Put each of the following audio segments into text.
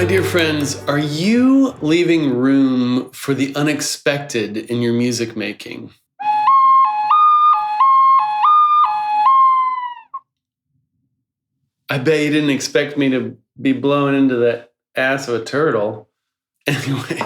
My dear friends, are you leaving room for the unexpected in your music making? I bet you didn't expect me to be blown into the ass of a turtle. Anyway,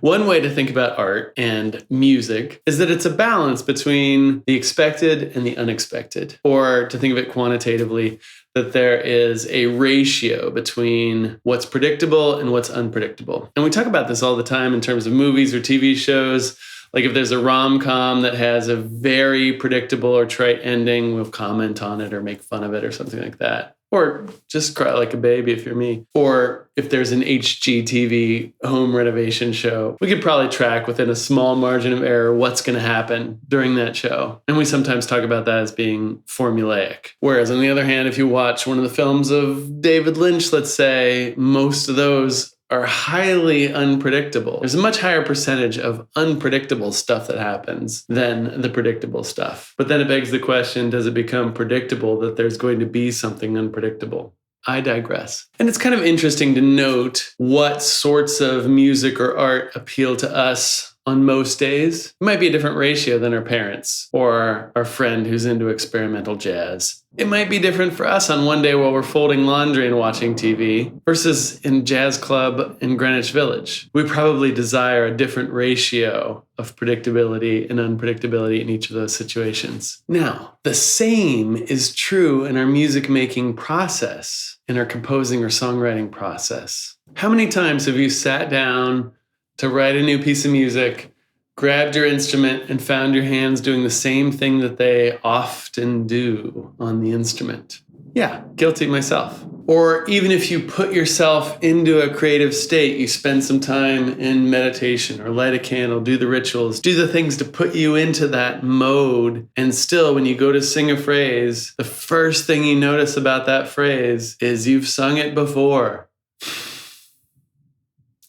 one way to think about art and music is that it's a balance between the expected and the unexpected. Or to think of it quantitatively, that there is a ratio between what's predictable and what's unpredictable. And we talk about this all the time in terms of movies or TV shows. Like if there's a rom-com that has a very predictable or trite ending, we'll comment on it or make fun of it or something like that. Or just cry like a baby if you're me. Or if there's an HGTV home renovation show, we could probably track within a small margin of error what's going to happen during that show. And we sometimes talk about that as being formulaic. Whereas on the other hand, if you watch one of the films of David Lynch, let's say, most of those are highly unpredictable. There's a much higher percentage of unpredictable stuff that happens than the predictable stuff. But then it begs the question, does it become predictable that there's going to be something unpredictable? I digress. And it's kind of interesting to note what sorts of music or art appeal to us on most days. It might be a different ratio than our parents or our friend who's into experimental jazz. It might be different for us on one day while we're folding laundry and watching TV versus in jazz club in Greenwich Village. We probably desire a different ratio of predictability and unpredictability in each of those situations. Now, the same is true in our music making process, in our composing or songwriting process. How many times have you sat down to write a new piece of music, grabbed your instrument, and found your hands doing the same thing that they often do on the instrument? Yeah, guilty myself. Or even if you put yourself into a creative state, you spend some time in meditation or light a candle, do the rituals, do the things to put you into that mode. And still, when you go to sing a phrase, the first thing you notice about that phrase is you've sung it before.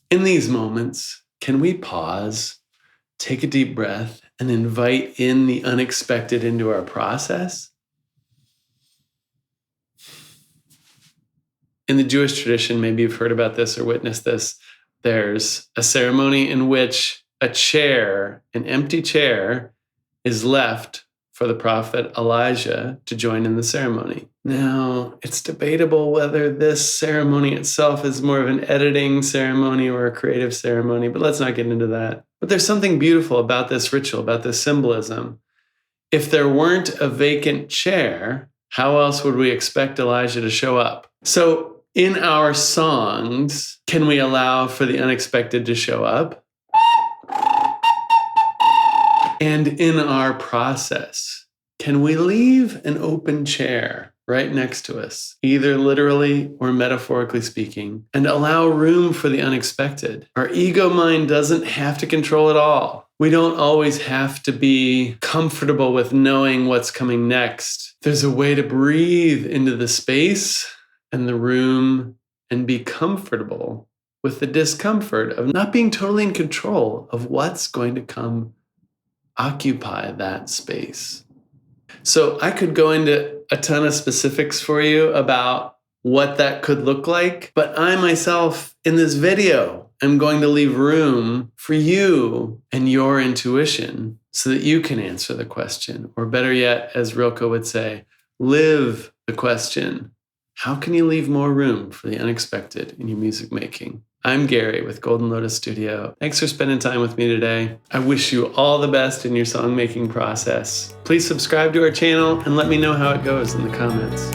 In these moments, can we pause, take a deep breath, and invite in the unexpected into our process? In the Jewish tradition, maybe you've heard about this or witnessed this, there's a ceremony in which a chair, an empty chair, is left for the prophet Elijah to join in the ceremony. Now, it's debatable whether this ceremony itself is more of an editing ceremony or a creative ceremony, but let's not get into that. But there's something beautiful about this ritual, about this symbolism. If there weren't a vacant chair, how else would we expect Elijah to show up? So in our songs, can we allow for the unexpected to show up? And in our process, can we leave an open chair right next to us, either literally or metaphorically speaking, and allow room for the unexpected? Our ego mind doesn't have to control it all. We don't always have to be comfortable with knowing what's coming next. There's a way to breathe into the space and the room and be comfortable with the discomfort of not being totally in control of what's going to come occupy that space. So I could go into a ton of specifics for you about what that could look like, but I myself in this video am going to leave room for you and your intuition so that you can answer the question, or better yet, as Rilke would say, live the question. How can you leave more room for the unexpected in your music making? I'm Gary with Golden Lotus Studio. Thanks for spending time with me today. I wish you all the best in your song-making process. Please subscribe to our channel and let me know how it goes in the comments.